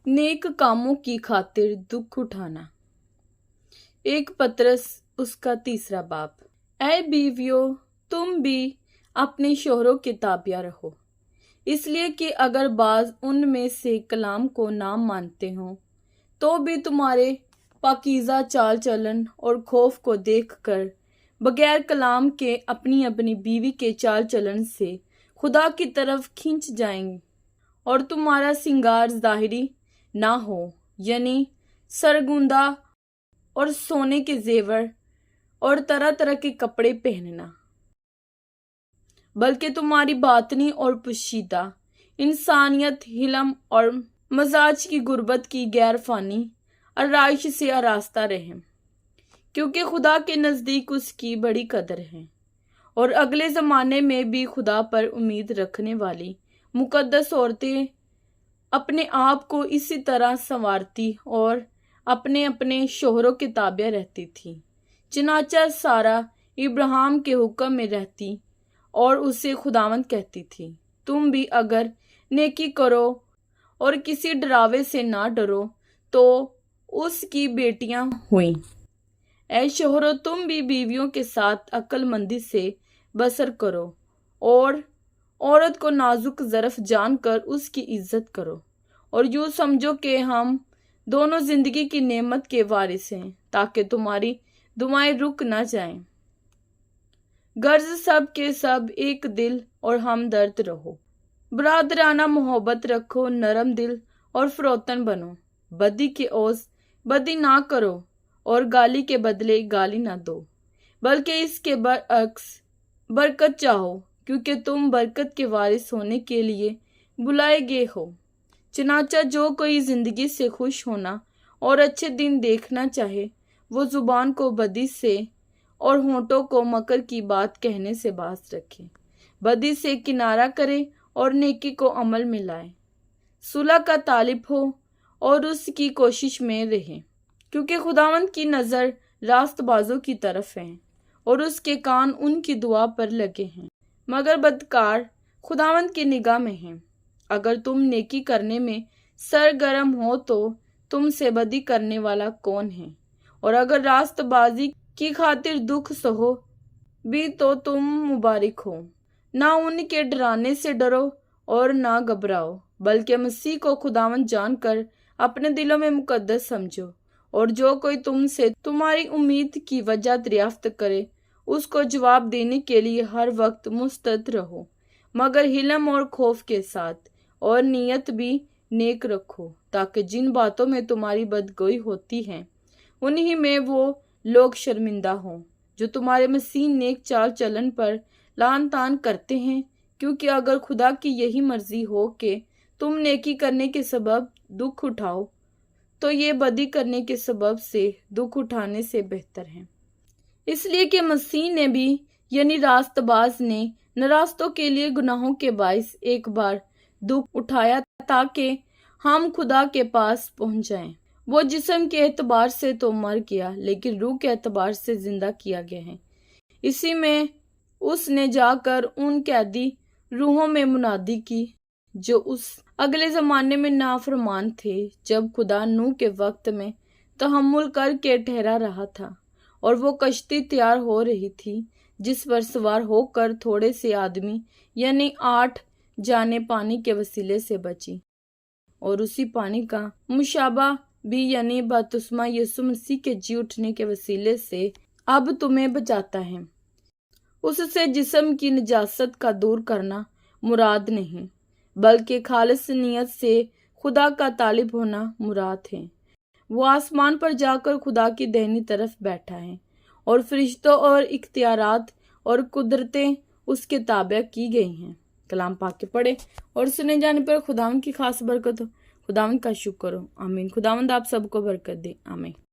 नेक कामों की खातिर दुख उठाना। एक पतरस उसका 3 बाब। ऐ बीवियों, तुम भी अपने शोहरों के ताबिया रहो, इसलिए कि अगर बाज उनमें से कलाम को ना मानते हों तो भी तुम्हारे पाकीज़ा चाल चलन और खौफ को देखकर बगैर कलाम के अपनी अपनी बीवी के चाल चलन से खुदा की तरफ खींच जाएंगे, और तुम्हारा सिंगार ज़ाहिरी ना हो, यानी सरगुंदा और सोने के जेवर और तरह तरह के कपड़े पहनना, बल्कि तुम्हारी बातनी और पुशीदा इंसानियत हिलम और मजाज की गुर्बत की गैर फानी आराइश से आरास्ता रहे, क्योंकि खुदा के नज़दीक उसकी बड़ी कदर है। और अगले ज़माने में भी खुदा पर उम्मीद रखने वाली मुकद्दस औरतें अपने आप को इसी तरह संवारती और अपने अपने शोहरों के ताबिया रहती थी, चनाचा सारा इब्राहिम के हुक्म में रहती और उसे खुदावंद कहती थी, तुम भी अगर नेकी करो और किसी डरावे से ना डरो तो उसकी बेटियां हुई। ऐ शोहरों, तुम भी बीवियों के साथ अक्लमंदी से बसर करो और औरत को नाजुक ज़रफ़ जानकर उसकी इज्जत करो, और यूँ समझो कि हम दोनों जिंदगी की नेमत के वारिस हैं, ताकि तुम्हारी दुआएं रुक ना जाएं। गर्ज सब के सब एक दिल और हमदर्द रहो, बरादराना मोहब्बत रखो, नरम दिल और फरोतन बनो, बदी के ओस बदी ना करो और गाली के बदले गाली ना दो, बल्कि इसके बरअक्स बरकत चाहो, क्योंकि तुम बरकत के वारिस होने के लिए बुलाए गए हो। चनाचा जो कोई जिंदगी से खुश होना और अच्छे दिन देखना चाहे, वो जुबान को बदी से और होंठों को मकर की बात कहने से बाज रखे, बदी से किनारा करे और नेकी को अमल में लाए, सुलह का तालिब हो और उसकी कोशिश में रहे, क्योंकि खुदावंद की नज़र रास्तबाजों की तरफ है और उसके कान उनकी दुआ पर लगे हैं, मगर बदकार खुदावंद की निगाह में हैं। अगर तुम नेकी करने में सरगर्म हो तो तुमसे बदी करने वाला कौन है, और अगर रास्तबाजी की खातिर दुख सहो भी तो तुम मुबारक हो। ना उनके डराने से डरो और ना घबराओ, बल्कि मसीह को खुदावंद जानकर अपने दिलों में मुकद्दस समझो, और जो कोई तुमसे तुम्हारी उम्मीद की वजह दरियाफ्त करे उसको जवाब देने के लिए हर वक्त मुस्तैद रहो, मगर हिलम और खौफ के साथ, और नीयत भी नेक रखो, ताकि जिन बातों में तुम्हारी बदगोई होती है उन्हीं में वो लोग शर्मिंदा हों जो तुम्हारे मसीह नेक चाल चलन पर लान तान करते हैं। क्योंकि अगर खुदा की यही मर्जी हो कि तुम नेकी करने के सबब दुख उठाओ, तो ये बदी करने के सबब से दुख उठाने से बेहतर है। इसलिए कि मसीह ने भी, यानी रास्तबाज ने नरास्तों के लिए गुनाहों के बाइस एक बार दुख उठाया, ताकि हम खुदा के पास पहुंच जाएं। वो जिस्म के एतबार से तो मर गया, लेकिन रूह के एतबार से जिंदा किया गया है। इसी में उसने जाकर उन कैदी रूहों में मुनादी की जो उस अगले ज़माने में नाफरमान थे, जब खुदा नूह के वक्त में तहम्मुल करके ठहरा रहा था, और वो कश्ती तैयार हो रही थी जिस पर सवार होकर थोड़े से आदमी यानी 8 जाने पानी के वसीले से बची, और उसी पानी का मुशाबा भी यानी बपतिस्मा यीशु मसीह के जी उठने के वसीले से अब तुम्हें बचाता है। उससे जिस्म की नजासत का दूर करना मुराद नहीं, बल्कि खालिस नियत से खुदा का तालिब होना मुराद है। वो आसमान पर जाकर खुदा की दाहिनी तरफ बैठा है, और फरिश्तों और इख्तियारात और कुदरतें उसके ताबे की गई हैं। कलाम पाक के पढ़े और सुने जाने पर खुदावंद की खास बरकत हो। खुदावंद का शुक्र हो। आमीन। खुदावंद आप सबको बरकत दे। आमीन।